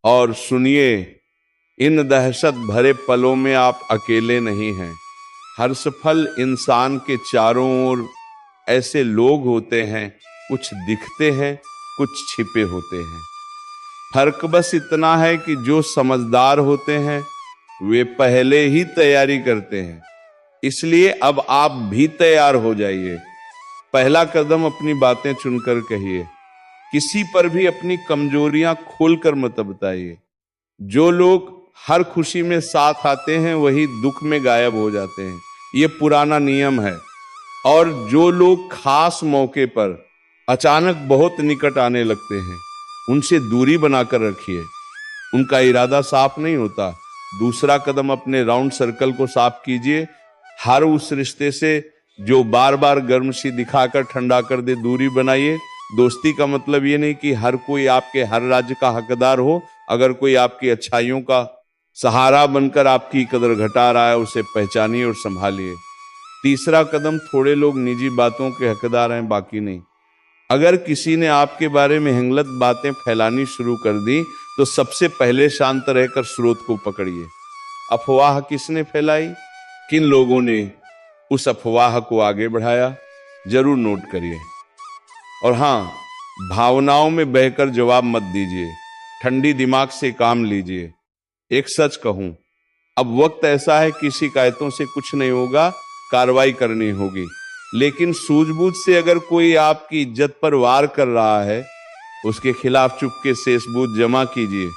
और सुनिए, इन दहशत भरे पलों में आप अकेले नहीं हैं। हर सफल इंसान के चारों ओर ऐसे लोग होते हैं, कुछ दिखते हैं, कुछ छिपे होते हैं। फर्क बस इतना है कि जो समझदार होते हैं वे पहले ही तैयारी करते हैं। इसलिए अब आप भी तैयार हो जाइए। पहला कदम अपनी बातें चुनकर कहिए। किसी पर भी अपनी कमजोरियां खोलकर मत बताइए। जो लोग हर खुशी में साथ आते हैं वही दुख में गायब हो जाते हैं, ये पुराना नियम है। और जो लोग खास मौके पर अचानक बहुत निकट आने लगते हैं उनसे दूरी बनाकर रखिए। उनका इरादा साफ नहीं होता। दूसरा कदम, अपने राउंड सर्कल को साफ कीजिए। हर उस रिश्ते से जो बार बार गर्मशी दिखाकर ठंडा कर दे, दूरी बनाइए। दोस्ती का मतलब ये नहीं कि हर कोई आपके हर राज्य का हकदार हो। अगर कोई आपकी अच्छाइयों का सहारा बनकर आपकी कदर घटा रहा है, उसे पहचानिए और संभालिए। तीसरा कदम, थोड़े लोग निजी बातों के हकदार हैं, बाकी नहीं। अगर किसी ने आपके बारे में गलत बातें फैलानी शुरू कर दी तो सबसे पहले शांत रहकर स्रोत को पकड़िए। अफवाह किसने फैलाई, किन लोगों ने उस अफवाह को आगे बढ़ाया, जरूर नोट करिए। और हाँ, भावनाओं में बहकर जवाब मत दीजिए। ठंडी दिमाग से काम लीजिए। एक सच कहूं, अब वक्त ऐसा है कि शिकायतों से कुछ नहीं होगा, कार्रवाई करनी होगी। लेकिन सूझबूझ से अगर कोई आपकी इज्जत पर वार कर रहा है, उसके खिलाफ चुपके से सबूत जमा कीजिए।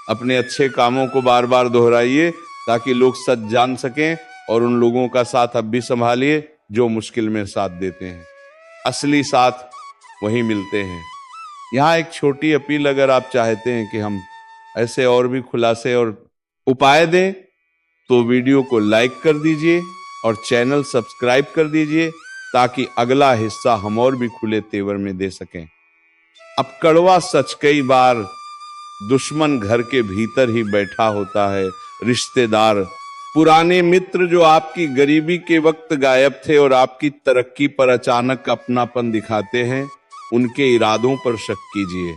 अपने अच्छे कामों को बार बार दोहराइए ताकि लोग सच जान सकें। और उन लोगों का साथ अब भी संभालिए जो मुश्किल में साथ देते हैं। असली साथ वहीं मिलते हैं। यहाँ एक छोटी अपील, अगर आप चाहते हैं कि हम ऐसे और भी खुलासे और उपाय दें तो वीडियो को लाइक कर दीजिए और चैनल सब्सक्राइब कर दीजिए ताकि अगला हिस्सा हम और भी खुले तेवर में दे सकें। अब कड़वा सच, कई बार दुश्मन घर के भीतर ही बैठा होता है। रिश्तेदार, पुराने मित्र जो आपकी गरीबी के वक्त गायब थे और आपकी तरक्की पर अचानक अपनापन दिखाते हैं, उनके इरादों पर शक कीजिए।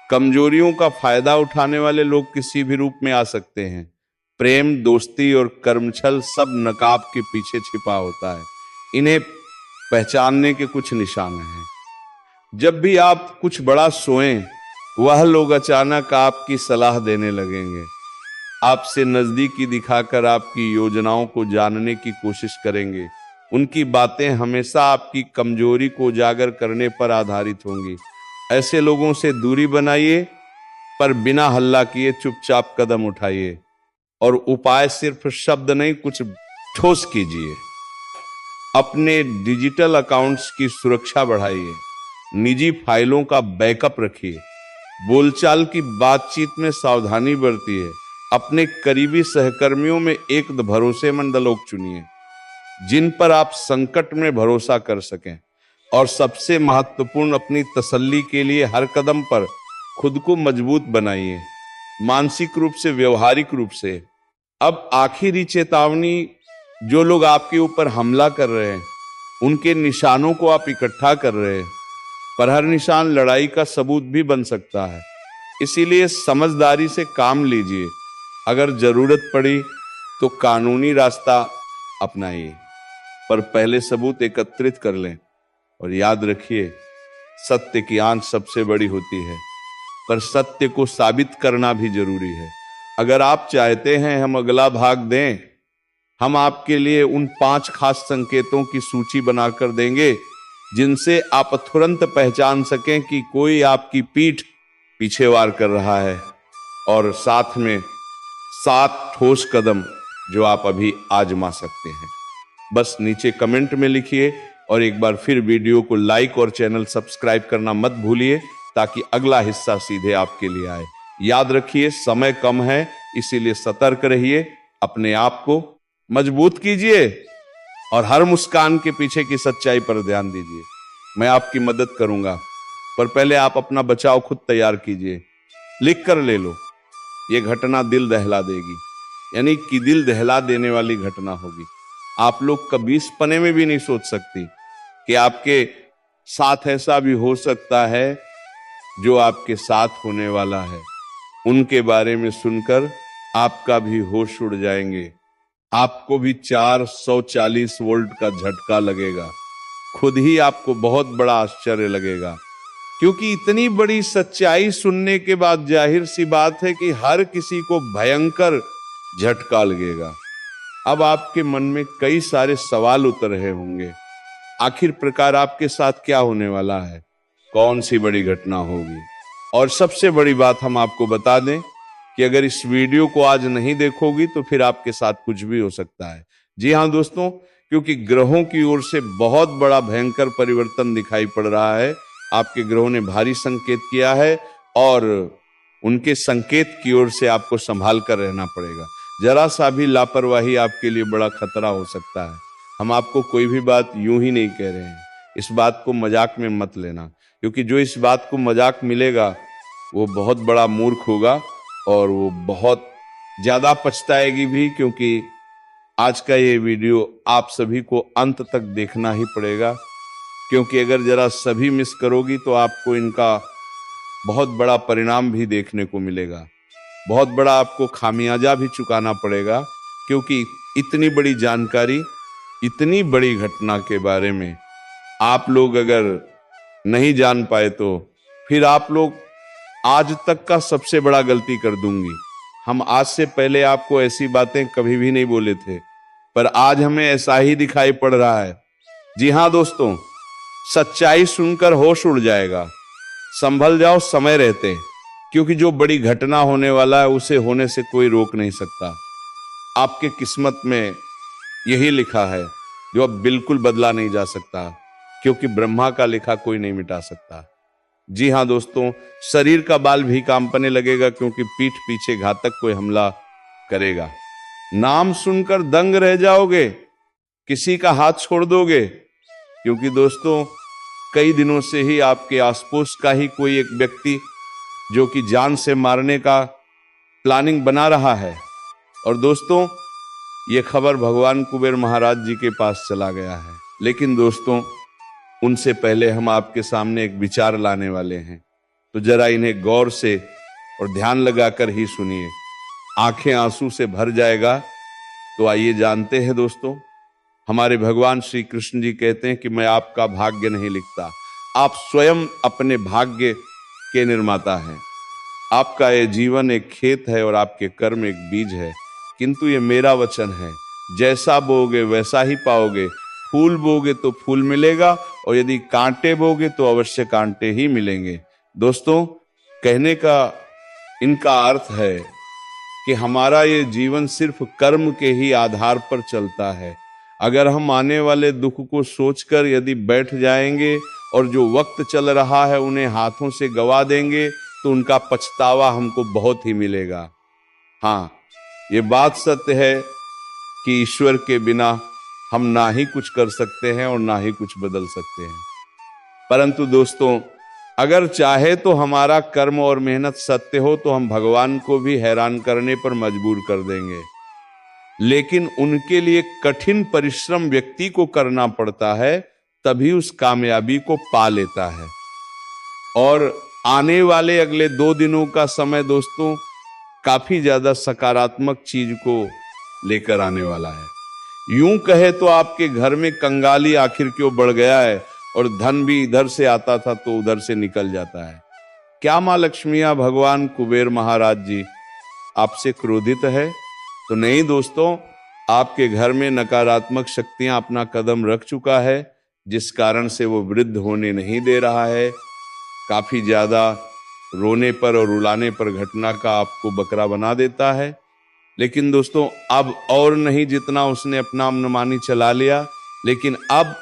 कमजोरियों का फायदा उठाने वाले लोग किसी भी रूप में आ सकते हैं। प्रेम, दोस्ती और कर्मछल सब नकाब के पीछे छिपा होता है। इन्हें पहचानने के कुछ निशान हैं। जब भी आप कुछ बड़ा सोएं, वह लोग अचानक आपकी सलाह देने लगेंगे। आपसे नजदीकी दिखाकर आपकी योजनाओं को जानने की कोशिश करेंगे। उनकी बातें हमेशा आपकी कमजोरी को उजागर करने पर आधारित होंगी। ऐसे लोगों से दूरी बनाइए, पर बिना हल्ला किए चुपचाप कदम उठाइए। और उपाय सिर्फ शब्द नहीं, कुछ ठोस कीजिए। अपने डिजिटल अकाउंट्स की सुरक्षा बढ़ाइए। निजी फाइलों का बैकअप रखिए। बोलचाल की बातचीत में सावधानी बरतिए। अपने करीबी सहकर्मियों में एक भरोसेमंद लोग चुनिए जिन पर आप संकट में भरोसा कर सकें। और सबसे महत्वपूर्ण, अपनी तसल्ली के लिए हर कदम पर खुद को मजबूत बनाइए, मानसिक रूप से, व्यवहारिक रूप से। अब आखिरी चेतावनी, जो लोग आपके ऊपर हमला कर रहे हैं उनके निशानों को आप इकट्ठा कर रहे हैं, पर हर निशान लड़ाई का सबूत भी बन सकता है। इसीलिए समझदारी से काम लीजिए। अगर जरूरत पड़ी तो कानूनी रास्ता अपनाइए, पर पहले सबूत एकत्रित कर लें। और याद रखिए, सत्य की आंच सबसे बड़ी होती है, पर सत्य को साबित करना भी जरूरी है। अगर आप चाहते हैं हम अगला भाग दें, हम आपके लिए उन 5 खास संकेतों की सूची बनाकर देंगे जिनसे आप तुरंत पहचान सकें कि कोई आपकी पीठ पीछे वार कर रहा है। और साथ में 7 ठोस कदम जो आप अभी आजमा सकते हैं। बस नीचे कमेंट में लिखिए और एक बार फिर वीडियो को लाइक और चैनल सब्सक्राइब करना मत भूलिए ताकि अगला हिस्सा सीधे आपके लिए आए। याद रखिए, समय कम है, इसीलिए सतर्क रहिए। अपने आप को मजबूत कीजिए और हर मुस्कान के पीछे की सच्चाई पर ध्यान दीजिए। मैं आपकी मदद करूंगा, पर पहले आप अपना बचाव खुद तैयार कीजिए। लिख कर ले लो, ये घटना दिल दहला देगी, यानी कि दिल दहला देने वाली घटना होगी। आप लोग कभी इस पने में भी नहीं सोच सकती कि आपके साथ ऐसा भी हो सकता है जो आपके साथ होने वाला है। उनके बारे में सुनकर आपका भी होश उड़ जाएंगे। आपको भी 440 वोल्ट का झटका लगेगा। खुद ही आपको बहुत बड़ा आश्चर्य लगेगा, क्योंकि इतनी बड़ी सच्चाई सुनने के बाद जाहिर सी बात है कि हर किसी को भयंकर झटका लगेगा। अब आपके मन में कई सारे सवाल उतर रहे होंगे, आखिर प्रकार आपके साथ क्या होने वाला है, कौन सी बड़ी घटना होगी। और सबसे बड़ी बात हम आपको बता दें कि अगर इस वीडियो को आज नहीं देखोगी तो फिर आपके साथ कुछ भी हो सकता है। जी हाँ दोस्तों, क्योंकि ग्रहों की ओर से बहुत बड़ा भयंकर परिवर्तन दिखाई पड़ रहा है। आपके ग्रहों ने भारी संकेत किया है और उनके संकेत की ओर से आपको संभाल कर रहना पड़ेगा। जरा सा भी लापरवाही आपके लिए बड़ा खतरा हो सकता है। हम आपको कोई भी बात यूं ही नहीं कह रहे हैं, इस बात को मजाक में मत लेना, क्योंकि जो इस बात को मजाक मिलेगा वो बहुत बड़ा मूर्ख होगा और वो बहुत ज्यादा पछताएगी भी, क्योंकि आज का ये वीडियो आप सभी को अंत तक देखना ही पड़ेगा। क्योंकि अगर जरा सभी मिस करोगी तो आपको इनका बहुत बड़ा परिणाम भी देखने को मिलेगा, बहुत बड़ा आपको खामियाजा भी चुकाना पड़ेगा। क्योंकि इतनी बड़ी जानकारी, इतनी बड़ी घटना के बारे में आप लोग अगर नहीं जान पाए तो फिर आप लोग आज तक का सबसे बड़ा गलती कर दूंगी। हम आज से पहले आपको ऐसी बातें कभी भी नहीं बोले थे, पर आज हमें ऐसा ही दिखाई पड़ रहा है। जी हाँ दोस्तों, सच्चाई सुनकर होश उड़ जाएगा। संभल जाओ समय रहते, क्योंकि जो बड़ी घटना होने वाला है उसे होने से कोई रोक नहीं सकता। आपके किस्मत में यही लिखा है जो अब बिल्कुल बदला नहीं जा सकता, क्योंकि ब्रह्मा का लिखा कोई नहीं मिटा सकता। जी हाँ दोस्तों, शरीर का बाल भी कांपने लगेगा, क्योंकि पीठ पीछे घातक कोई हमला करेगा। नाम सुनकर दंग रह जाओगे, किसी का हाथ छोड़ दोगे, क्योंकि दोस्तों कई दिनों से ही आपके आसपास का ही कोई एक व्यक्ति जो कि जान से मारने का प्लानिंग बना रहा है। और दोस्तों ये खबर भगवान कुबेर महाराज जी के पास चला गया है। लेकिन दोस्तों उनसे पहले हम आपके सामने एक विचार लाने वाले हैं, तो जरा इन्हें गौर से और ध्यान लगाकर ही सुनिए, आंखें आंसू से भर जाएगा। तो आइए जानते हैं दोस्तों, हमारे भगवान श्री कृष्ण जी कहते हैं कि मैं आपका भाग्य नहीं लिखता, आप स्वयं अपने भाग्य के निर्माता हैं। आपका ये जीवन एक खेत है और आपके कर्म एक बीज है, किंतु ये मेरा वचन है, जैसा बोगे वैसा ही पाओगे। फूल बोगे तो फूल मिलेगा, और यदि कांटे बोगे तो अवश्य कांटे ही मिलेंगे। दोस्तों कहने का इनका अर्थ है कि हमारा ये जीवन सिर्फ कर्म के ही आधार पर चलता है। अगर हम आने वाले दुख को सोचकर यदि बैठ जाएंगे और जो वक्त चल रहा है उन्हें हाथों से गवा देंगे तो उनका पछतावा हमको बहुत ही मिलेगा। हाँ, ये बात सत्य है कि ईश्वर के बिना हम ना ही कुछ कर सकते हैं और ना ही कुछ बदल सकते हैं। परंतु दोस्तों अगर चाहे तो हमारा कर्म और मेहनत सत्य हो तो हम भगवान को भी हैरान करने पर मजबूर कर देंगे। लेकिन उनके लिए कठिन परिश्रम व्यक्ति को करना पड़ता है, तभी उस कामयाबी को पा लेता है। और आने वाले अगले 2 दिनों का समय दोस्तों काफी ज्यादा सकारात्मक चीज को लेकर आने वाला है। यूं कहे तो आपके घर में कंगाली आखिर क्यों बढ़ गया है, और धन भी इधर से आता था तो उधर से निकल जाता है। क्या माँ लक्ष्मिया भगवान कुबेर महाराज जी आपसे क्रोधित है? तो नहीं दोस्तों, आपके घर में नकारात्मक शक्तियां अपना कदम रख चुका है, जिस कारण से वो वृद्ध होने नहीं दे रहा है। काफी ज्यादा रोने पर और रुलाने पर घटना का आपको बकरा बना देता है। लेकिन दोस्तों अब और नहीं, जितना उसने अपना मनमानी चला लिया, लेकिन अब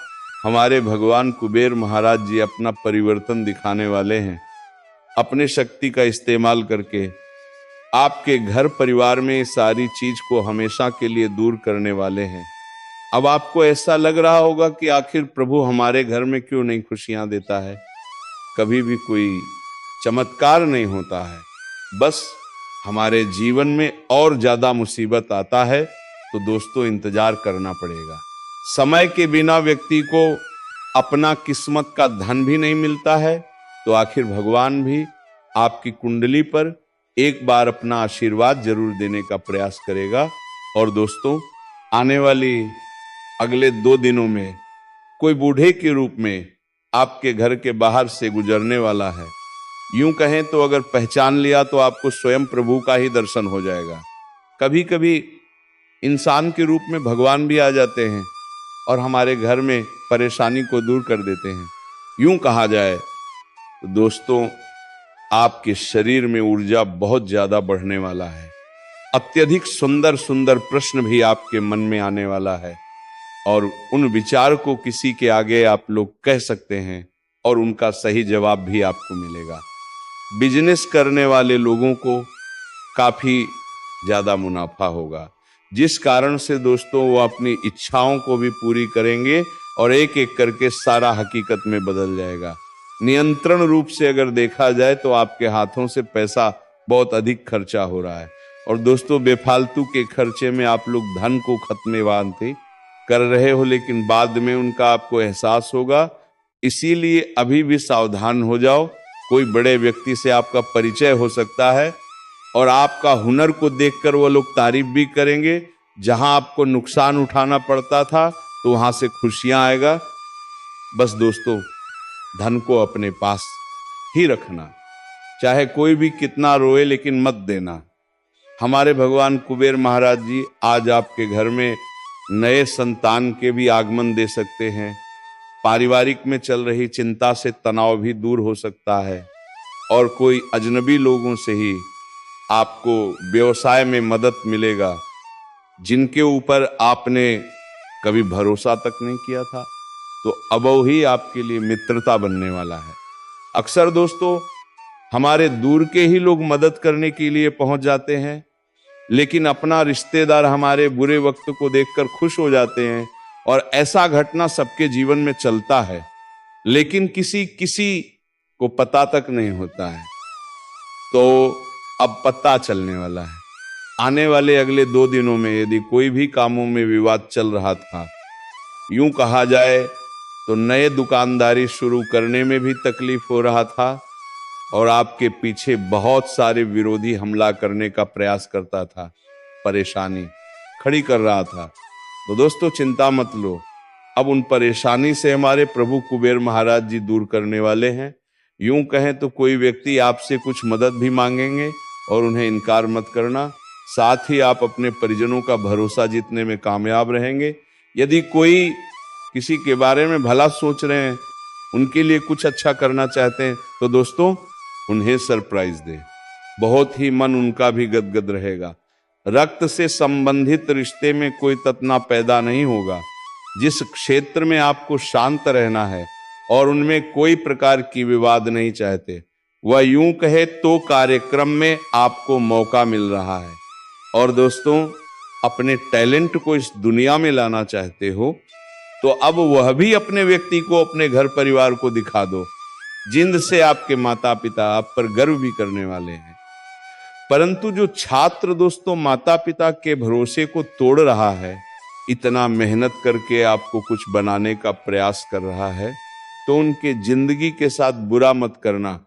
हमारे भगवान कुबेर महाराज जी अपना परिवर्तन दिखाने वाले हैं। अपने शक्ति का इस्तेमाल करके आपके घर परिवार में सारी चीज को हमेशा के लिए दूर करने वाले हैं। अब आपको ऐसा लग रहा होगा कि आखिर प्रभु हमारे घर में क्यों नहीं खुशियां देता है, कभी भी कोई चमत्कार नहीं होता है, बस हमारे जीवन में और ज्यादा मुसीबत आता है। तो दोस्तों इंतजार करना पड़ेगा। समय के बिना व्यक्ति को अपना किस्मत का धन भी नहीं मिलता है, तो आखिर भगवान भी आपकी कुंडली पर एक बार अपना आशीर्वाद जरूर देने का प्रयास करेगा। और दोस्तों, आने वाली अगले 2 दिनों में कोई बूढ़े के रूप में आपके घर के बाहर से गुजरने वाला है। यूं कहें तो अगर पहचान लिया तो आपको स्वयं प्रभु का ही दर्शन हो जाएगा। कभी कभी इंसान के रूप में भगवान भी आ जाते हैं और हमारे घर में परेशानी को दूर कर देते हैं। यूं कहा जाए तो दोस्तों, आपके शरीर में ऊर्जा बहुत ज्यादा बढ़ने वाला है। अत्यधिक सुंदर सुंदर प्रश्न भी आपके मन में आने वाला है और उन विचार को किसी के आगे आप लोग कह सकते हैं और उनका सही जवाब भी आपको मिलेगा। बिजनेस करने वाले लोगों को काफी ज्यादा मुनाफा होगा, जिस कारण से दोस्तों वो अपनी इच्छाओं को भी पूरी करेंगे और एक एक करके सारा हकीकत में बदल जाएगा। नियंत्रण रूप से अगर देखा जाए तो आपके हाथों से पैसा बहुत अधिक खर्चा हो रहा है और दोस्तों, बेफालतू के खर्चे में आप लोग धन को खत्मेवांति कर रहे हो, लेकिन बाद में उनका आपको एहसास होगा। इसीलिए अभी भी सावधान हो जाओ। कोई बड़े व्यक्ति से आपका परिचय हो सकता है और आपका हुनर को देखकर वो लोग तारीफ भी करेंगे। जहां आपको नुकसान उठाना पड़ता था तो वहां से खुशियां आएगा। बस दोस्तों, धन को अपने पास ही रखना, चाहे कोई भी कितना रोए लेकिन मत देना। हमारे भगवान कुबेर महाराज जी आज आपके घर में नए संतान के भी आगमन दे सकते हैं। पारिवारिक में चल रही चिंता से तनाव भी दूर हो सकता है और कोई अजनबी लोगों से ही आपको व्यवसाय में मदद मिलेगा, जिनके ऊपर आपने कभी भरोसा तक नहीं किया था, तो अब ही आपके लिए मित्रता बनने वाला है। अक्सर दोस्तों, हमारे दूर के ही लोग मदद करने के लिए पहुंच जाते हैं, लेकिन अपना रिश्तेदार हमारे बुरे वक्त को देखकर खुश हो जाते हैं और ऐसा घटना सबके जीवन में चलता है, लेकिन किसी को पता तक नहीं होता है। तो अब पता चलने वाला है। आने वाले अगले 2 दिनों में यदि कोई भी कामों में विवाद चल रहा था, यूं कहा जाए तो नए दुकानदारी शुरू करने में भी तकलीफ हो रहा था और आपके पीछे बहुत सारे विरोधी हमला करने का प्रयास करता था, परेशानी खड़ी कर रहा था, तो दोस्तों चिंता मत लो। अब उन परेशानी से हमारे प्रभु कुबेर महाराज जी दूर करने वाले हैं। यूं कहें तो कोई व्यक्ति आपसे कुछ मदद भी मांगेंगे और उन्हें इनकार मत करना। साथ ही आप अपने परिजनों का भरोसा जीतने में कामयाब रहेंगे। यदि कोई किसी के बारे में भला सोच रहे हैं, उनके लिए कुछ अच्छा करना चाहते हैं, तो दोस्तों उन्हें सरप्राइज दें। बहुत ही मन उनका भी गदगद रहेगा। रक्त से संबंधित रिश्ते में कोई ततना पैदा नहीं होगा। जिस क्षेत्र में आपको शांत रहना है और उनमें कोई प्रकार की विवाद नहीं चाहते, वह यूं कहे तो कार्यक्रम में आपको मौका मिल रहा है। और दोस्तों, अपने टैलेंट को इस दुनिया में लाना चाहते हो तो अब वह भी अपने व्यक्ति को, अपने घर परिवार को दिखा दो, जिनसे आपके माता पिता आप पर गर्व भी करने वाले हैं। परंतु जो छात्र दोस्तों माता पिता के भरोसे को तोड़ रहा है, इतना मेहनत करके आपको कुछ बनाने का प्रयास कर रहा है, तो उनके जिंदगी के साथ बुरा मत करना,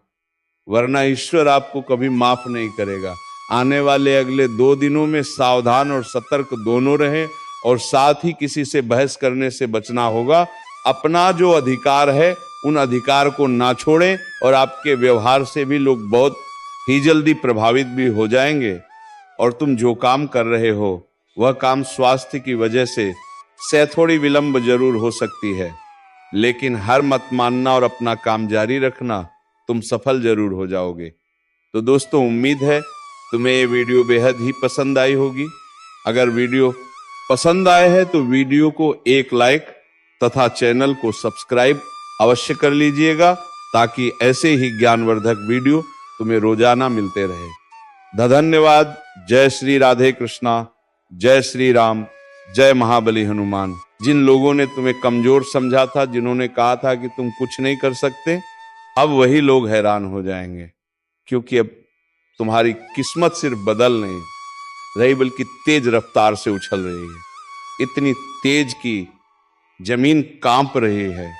वरना ईश्वर आपको कभी माफ नहीं करेगा। आने वाले अगले 2 दिनों में सावधान और सतर्क दोनों रहें और साथ ही किसी से बहस करने से बचना होगा। अपना जो अधिकार है उन अधिकार को ना छोड़ें और आपके व्यवहार से भी लोग बहुत ही जल्दी प्रभावित भी हो जाएंगे। और तुम जो काम कर रहे हो वह काम स्वास्थ्य की वजह से थोड़ी विलंब जरूर हो सकती है, लेकिन हार मत मानना और अपना काम जारी रखना, तुम सफल जरूर हो जाओगे। तो दोस्तों, उम्मीद है तुम्हें ये वीडियो बेहद ही पसंद आई होगी। अगर वीडियो पसंद आए है तो वीडियो को एक लाइक तथा चैनल को सब्सक्राइब अवश्य कर लीजिएगा, ताकि ऐसे ही ज्ञानवर्धक वीडियो तुम्हें रोजाना मिलते रहे। धन्यवाद। जय श्री राधे कृष्णा, जय श्री राम, जय महाबली हनुमान। जिन लोगों ने तुम्हें कमजोर समझा था, जिन्होंने कहा था कि तुम कुछ नहीं कर सकते, अब वही लोग हैरान हो जाएंगे, क्योंकि अब तुम्हारी किस्मत सिर्फ बदल नहीं रही बल्कि तेज रफ्तार से उछल रही है। इतनी तेज की जमीन कांप रही है,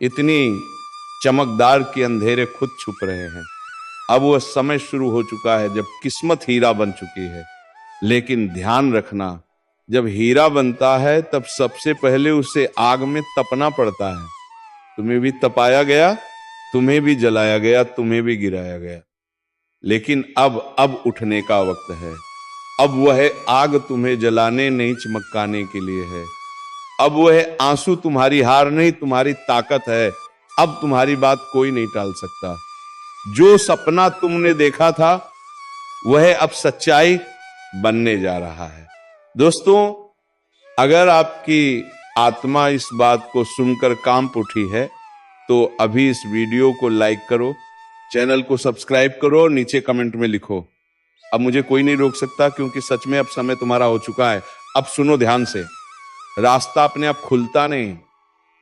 इतनी चमकदार कि अंधेरे खुद छुप रहे हैं। अब वह समय शुरू हो चुका है जब किस्मत हीरा बन चुकी है। लेकिन ध्यान रखना, जब हीरा बनता है तब सबसे पहले उसे आग में तपना पड़ता है। तुम्हें भी तपाया गया, तुम्हें भी जलाया गया, तुम्हें भी गिराया गया, लेकिन अब उठने का वक्त है। अब वह आग तुम्हें जलाने नहीं चमकाने के लिए है। अब वह आंसू तुम्हारी हार नहीं, तुम्हारी ताकत है। अब तुम्हारी बात कोई नहीं टाल सकता। जो सपना तुमने देखा था वह अब सच्चाई बनने जा रहा है। दोस्तों, अगर आपकी आत्मा इस बात को सुनकर कांप उठी है तो अभी इस वीडियो को लाइक करो, चैनल को सब्सक्राइब करो और नीचे कमेंट में लिखो। अब मुझे कोई नहीं रोक सकता, क्योंकि सच में अब समय तुम्हारा हो चुका है। अब सुनो ध्यान से। रास्ता अपने आप खुलता नहीं,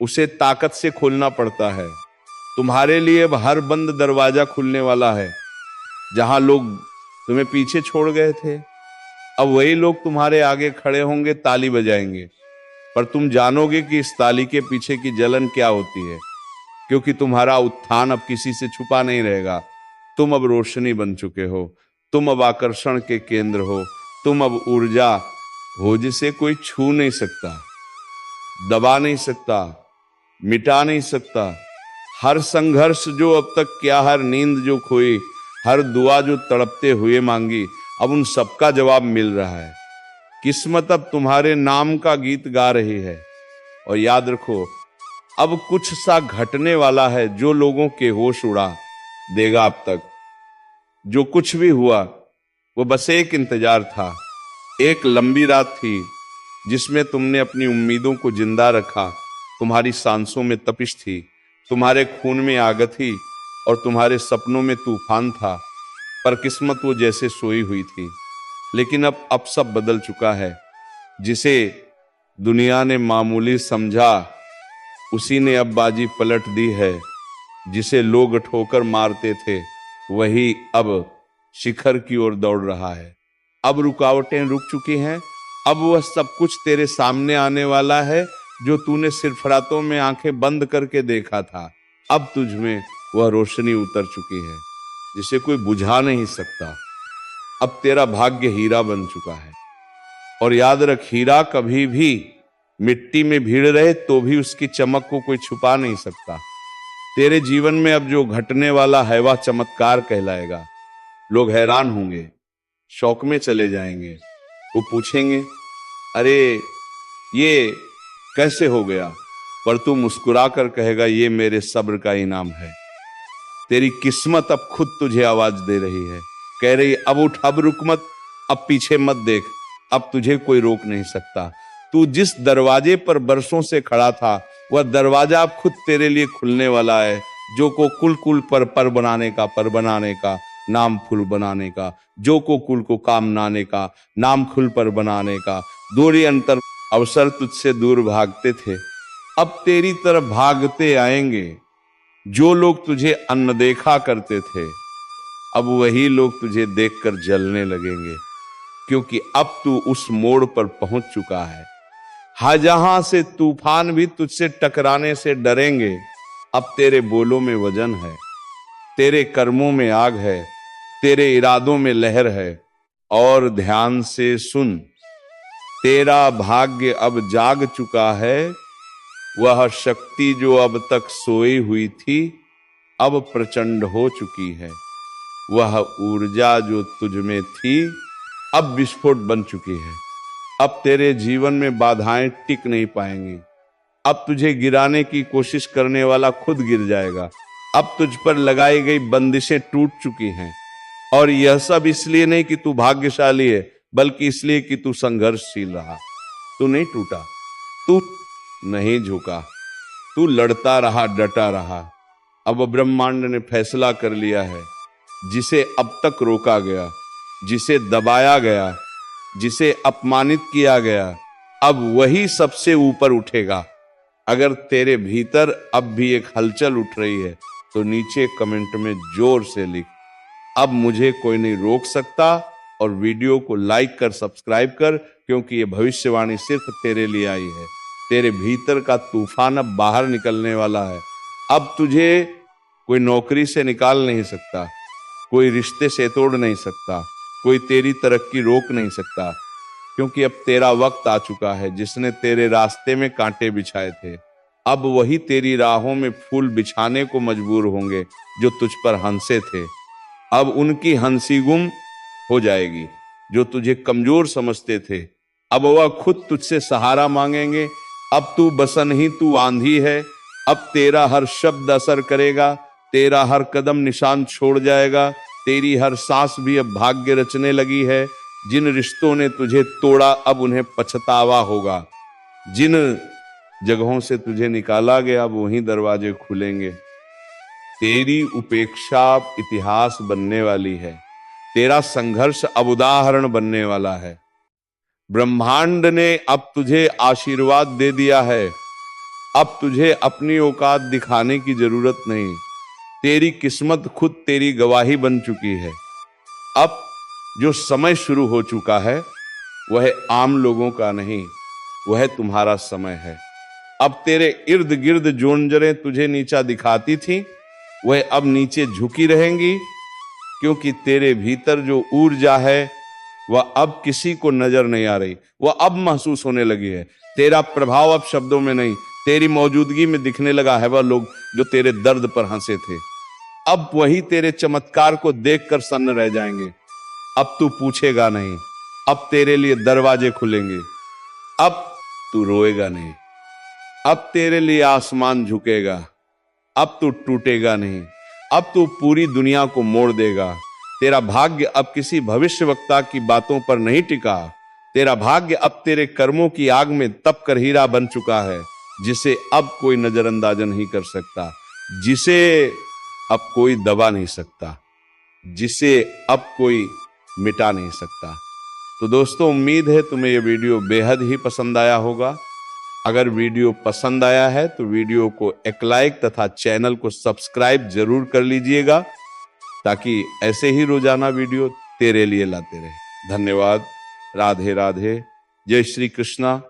उसे ताकत से खोलना पड़ता है। तुम्हारे लिए अब हर बंद दरवाजा खुलने वाला है। जहां लोग तुम्हें पीछे छोड़ गए थे, अब वही लोग तुम्हारे आगे खड़े होंगे, ताली बजाएंगे। पर तुम जानोगे कि इस ताली के पीछे की जलन क्या होती है, क्योंकि तुम्हारा उत्थान अब किसी से छुपा नहीं रहेगा। तुम अब रोशनी बन चुके हो, तुम अब आकर्षण के केंद्र हो, तुम अब ऊर्जा हो जिसे कोई छू नहीं सकता, दबा नहीं सकता, मिटा नहीं सकता। हर संघर्ष जो अब तक किया, हर नींद जो खोई, हर दुआ जो तड़पते हुए मांगी, अब उन सबका जवाब मिल रहा है। किस्मत अब तुम्हारे नाम का गीत गा रही है। और याद रखो, अब कुछ सा घटने वाला है जो लोगों के होश उड़ा देगा। अब तक जो कुछ भी हुआ वो बस एक इंतजार था। एक लंबी रात थी जिसमें तुमने अपनी उम्मीदों को जिंदा रखा। तुम्हारी सांसों में तपिश थी, तुम्हारे खून में आग थी और तुम्हारे सपनों में तूफान था। पर किस्मत वो जैसे सोई हुई थी। लेकिन अब सब बदल चुका है। जिसे दुनिया ने मामूली समझा, उसी ने अब बाजी पलट दी है। जिसे लोग ठोकर मारते थे, वही अब शिखर की ओर दौड़ रहा है। अब रुकावटें रुक चुकी हैं। अब वह सब कुछ तेरे सामने आने वाला है जो तूने सिर्फ रातों में आंखें बंद करके देखा था। अब तुझ में वह रोशनी उतर चुकी है जिसे कोई बुझा नहीं सकता। अब तेरा भाग्य हीरा बन चुका है। और याद रख, हीरा कभी भी मिट्टी में भीड़ रहे तो भी उसकी चमक को कोई छुपा नहीं सकता। तेरे जीवन में अब जो घटने वाला है वह चमत्कार कहलाएगा। लोग हैरान होंगे, शौक में चले जाएंगे। वो पूछेंगे, अरे ये कैसे हो गया? पर तू मुस्कुरा कर कहेगा, ये मेरे सब्र का इनाम है। तेरी किस्मत अब खुद तुझे आवाज दे रही है, कह रही, अब उठ, अब रुक मत, अब पीछे मत देख, अब तुझे कोई रोक नहीं सकता। तू जिस दरवाजे पर बरसों से खड़ा था, वह दरवाजा अब खुद तेरे लिए खुलने वाला है। जो को कुल कुल पर बनाने का, पर बनाने का, नाम फूल बनाने का, जो को कुल को काम नाने का, नाम खुल पर बनाने का। दूरी अंतर अवसर तुझसे दूर भागते थे, अब तेरी तरफ भागते आएंगे। जो लोग तुझे अनदेखा करते थे, अब वही लोग तुझे देखकर जलने लगेंगे, क्योंकि अब तू उस मोड़ पर पहुंच चुका है। जहां से तूफान भी तुझसे टकराने से डरेंगे। अब तेरे बोलों में वजन है, तेरे कर्मों में आग है, तेरे इरादों में लहर है। और ध्यान से सुन, तेरा भाग्य अब जाग चुका है। वह शक्ति जो अब तक सोई हुई थी, अब प्रचंड हो चुकी है। वह ऊर्जा जो तुझ में थी, अब विस्फोट बन चुकी है। अब तेरे जीवन में बाधाएं टिक नहीं पाएंगी। अब तुझे गिराने की कोशिश करने वाला खुद गिर जाएगा। अब तुझ पर लगाई गई बंदिशें टूट चुकी हैं। और यह सब इसलिए नहीं कि तू भाग्यशाली है, बल्कि इसलिए कि तू संघर्षशील रहा। तू नहीं टूटा, तू नहीं झुका, तू लड़ता रहा, डटा रहा। अब ब्रह्मांड ने फैसला कर लिया है। जिसे अब तक रोका गया, जिसे दबाया गया, जिसे अपमानित किया गया, अब वही सबसे ऊपर उठेगा। अगर तेरे भीतर अब भी एक हलचल उठ रही है तो नीचे कमेंट में जोर से लिख, अब मुझे कोई नहीं रोक सकता। और वीडियो को लाइक कर, सब्सक्राइब कर, क्योंकि ये भविष्यवाणी सिर्फ तेरे लिए आई है। तेरे भीतर का तूफान अब बाहर निकलने वाला है। अब तुझे कोई नौकरी से निकाल नहीं सकता, कोई रिश्ते से तोड़ नहीं सकता, कोई तेरी तरक्की रोक नहीं सकता, क्योंकि अब तेरा वक्त आ चुका है। जिसने तेरे रास्ते में कांटे बिछाए थे, अब वही तेरी राहों में फूल बिछाने को मजबूर होंगे जो तुझ पर हंसे थे। अब उनकी हंसी गुम हो जाएगी। जो तुझे कमजोर समझते थे, अब वह खुद तुझसे सहारा मांगेंगे। अब तू बसन ही तू आंधी है, अब तेरा हर शब्द असर करेगा, तेरा हर कदम निशान छोड़ जाएगा, तेरी हर सांस भी अब भाग्य रचने लगी है। जिन रिश्तों ने तुझे तोड़ा अब उन्हें पछतावा होगा, जिन जगहों से तुझे निकाला गया अब वहीं दरवाजे खुलेंगे। तेरी उपेक्षा इतिहास बनने वाली है, तेरा संघर्ष अब उदाहरण बनने वाला है। ब्रह्मांड ने अब तुझे आशीर्वाद दे दिया है, अब तुझे अपनी औकात दिखाने की जरूरत नहीं। तेरी किस्मत खुद तेरी गवाही बन चुकी है। अब जो समय शुरू हो चुका है वह आम लोगों का नहीं, वह तुम्हारा समय है। अब तेरे इर्द गिर्द जो नजरें तुझे नीचा दिखाती थी वह अब नीचे झुकी रहेंगी, क्योंकि तेरे भीतर जो ऊर्जा है वह अब किसी को नजर नहीं आ रही, वह अब महसूस होने लगी है। तेरा प्रभाव अब शब्दों में नहीं, तेरी मौजूदगी में दिखने लगा है। वह लोग जो तेरे दर्द पर हंसे थे अब वही तेरे चमत्कार को देखकर सन्न रह जाएंगे। अब तू पूछेगा नहीं, अब तेरे लिए दरवाजे खुलेंगे। अब तू रोएगा नहीं, अब तेरे लिए आसमान झुकेगा। अब तू टूटेगा नहीं, अब तू पूरी दुनिया को मोड़ देगा। तेरा भाग्य अब किसी भविष्यवक्ता की बातों पर नहीं टिका। तेरा भाग्य अब तेरे कर्मों की आग में तप कर हीरा बन चुका है, जिसे अब कोई नजरअंदाज नहीं कर सकता, जिसे अब कोई दबा नहीं सकता, जिसे अब कोई मिटा नहीं सकता। तो दोस्तों, उम्मीद है तुम्हें यह वीडियो बेहद ही पसंद आया होगा। अगर वीडियो पसंद आया है तो वीडियो को एक लाइक तथा चैनल को सब्सक्राइब जरूर कर लीजिएगा, ताकि ऐसे ही रोजाना वीडियो तेरे लिए लाते रहे। धन्यवाद। राधे राधे। जय श्री कृष्णा।